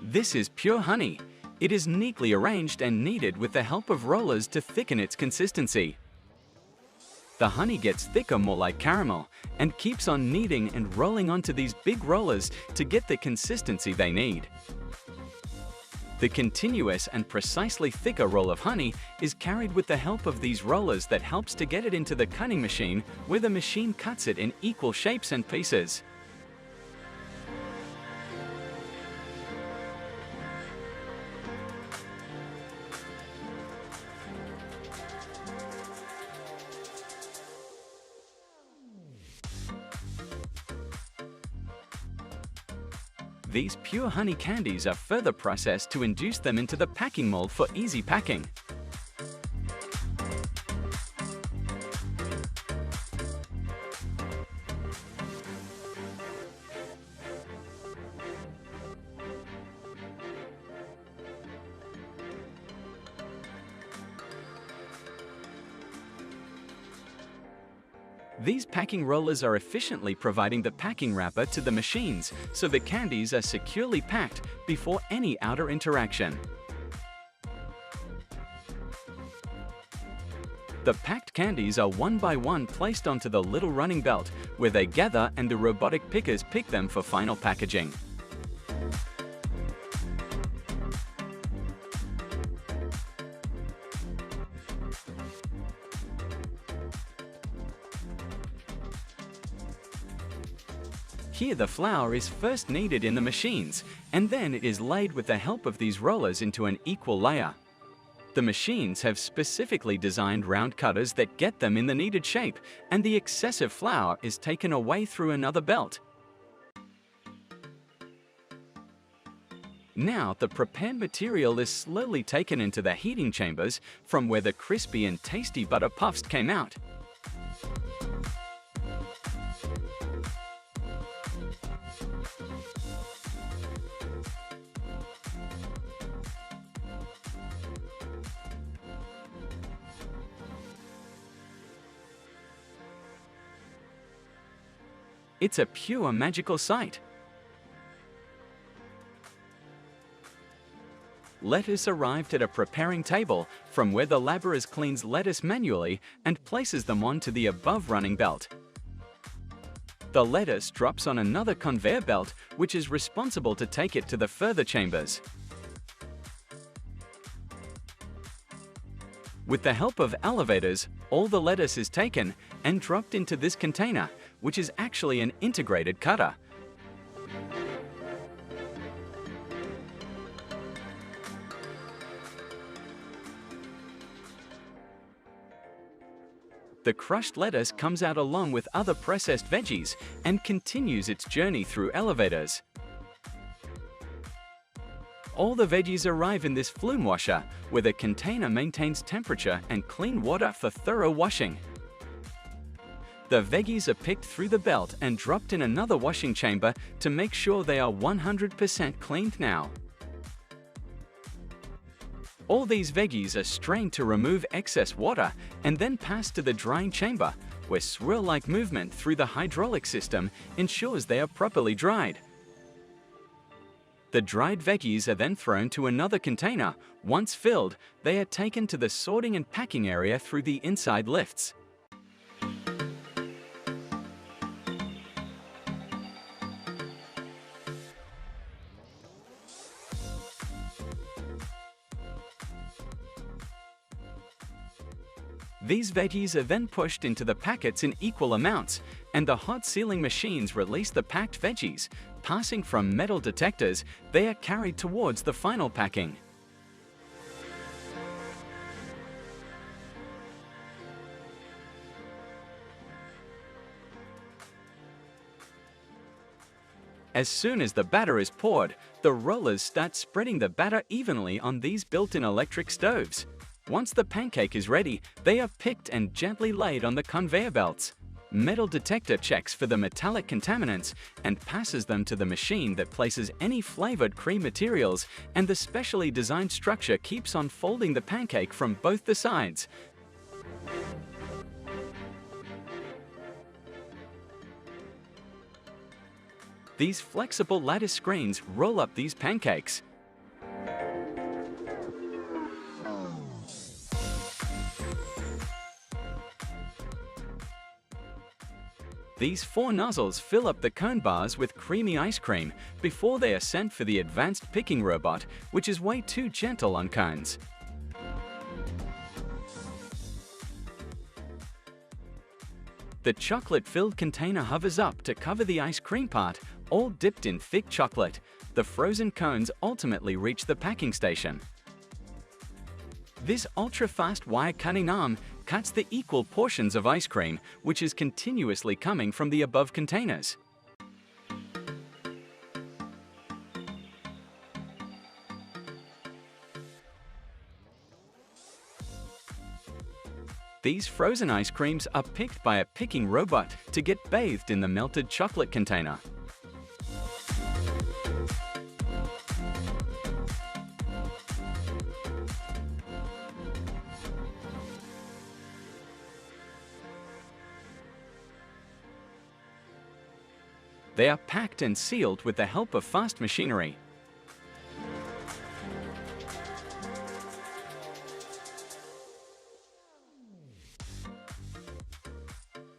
This is pure honey. It is neatly arranged and kneaded with the help of rollers to thicken its consistency. The honey gets thicker, more like caramel, and keeps on kneading and rolling onto these big rollers to get the consistency they need. The continuous and precisely thicker roll of honey is carried with the help of these rollers that helps to get it into the cutting machine, where the machine cuts it in equal shapes and pieces. These pure honey candies are further processed to induce them into the packing mold for easy packing. These packing rollers are efficiently providing the packing wrapper to the machines, so the candies are securely packed before any outer interaction. The packed candies are one by one placed onto the little running belt, where they gather and the robotic pickers pick them for final packaging. Here the flour is first kneaded in the machines, and then it is laid with the help of these rollers into an equal layer. The machines have specifically designed round cutters that get them in the needed shape, and the excessive flour is taken away through another belt. Now the prepared material is slowly taken into the heating chambers, from where the crispy and tasty butter puffs came out. It's a pure magical sight. Lettuce arrived at a preparing table, from where the laborer cleans lettuce manually and places them onto the above running belt. The lettuce drops on another conveyor belt, which is responsible to take it to the further chambers. With the help of elevators, all the lettuce is taken and dropped into this container, which is actually an integrated cutter. The crushed lettuce comes out along with other processed veggies and continues its journey through elevators. All the veggies arrive in this flume washer, where the container maintains temperature and clean water for thorough washing. The veggies are picked through the belt and dropped in another washing chamber to make sure they are 100% cleaned now. All these veggies are strained to remove excess water and then passed to the drying chamber, where swirl-like movement through the hydraulic system ensures they are properly dried. The dried veggies are then thrown to another container. Once filled, they are taken to the sorting and packing area through the inside lifts. These veggies are then pushed into the packets in equal amounts, and the hot sealing machines release the packed veggies. Passing from metal detectors, they are carried towards the final packing. As soon as the batter is poured, the rollers start spreading the batter evenly on these built-in electric stoves. Once the pancake is ready, they are picked and gently laid on the conveyor belts. Metal detector checks for the metallic contaminants and passes them to the machine that places any flavored cream materials, and the specially designed structure keeps on folding the pancake from both the sides. These flexible lattice screens roll up these pancakes. These 4 nozzles fill up the cone bars with creamy ice cream before they are sent for the advanced picking robot, which is way too gentle on cones. The chocolate-filled container hovers up to cover the ice cream part, all dipped in thick chocolate. The frozen cones ultimately reach the packing station. This ultra-fast wire-cutting arm cuts the equal portions of ice cream, which is continuously coming from the above containers. These frozen ice creams are picked by a picking robot to get bathed in the melted chocolate container. They are packed and sealed with the help of fast machinery.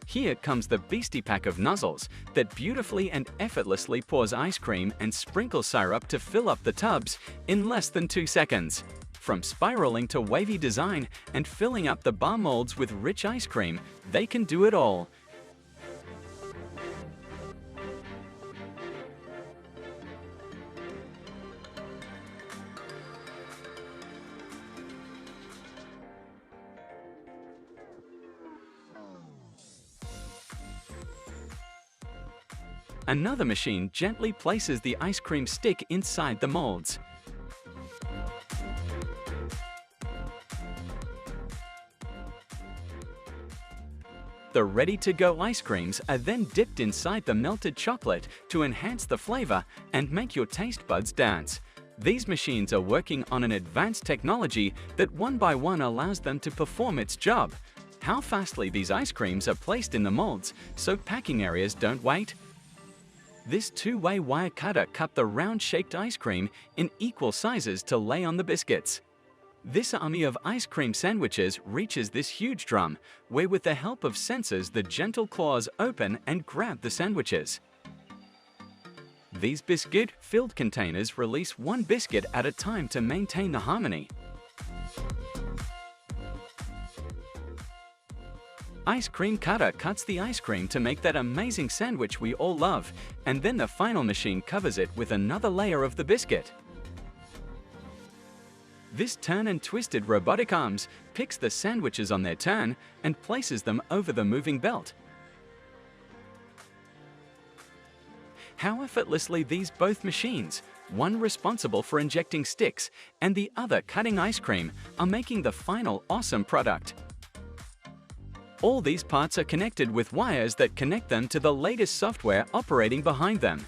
Here comes the beastie pack of nozzles that beautifully and effortlessly pours ice cream and sprinkles syrup to fill up the tubs in less than 2 seconds. From spiraling to wavy design and filling up the bar molds with rich ice cream, they can do it all. Another machine gently places the ice cream stick inside the molds. The ready-to-go ice creams are then dipped inside the melted chocolate to enhance the flavor and make your taste buds dance. These machines are working on an advanced technology that one by one allows them to perform its job. How fastly these ice creams are placed in the molds so packing areas don't wait. This 2-way wire cutter cut the round-shaped ice cream in equal sizes to lay on the biscuits. This army of ice cream sandwiches reaches this huge drum, where with the help of sensors the gentle claws open and grab the sandwiches. These biscuit-filled containers release 1 biscuit at a time to maintain the harmony. Ice cream cutter cuts the ice cream to make that amazing sandwich we all love, and then the final machine covers it with another layer of the biscuit. This turn and twisted robotic arms picks the sandwiches on their turn and places them over the moving belt. How effortlessly these both machines, one responsible for injecting sticks and the other cutting ice cream, are making the final awesome product. All these parts are connected with wires that connect them to the latest software operating behind them.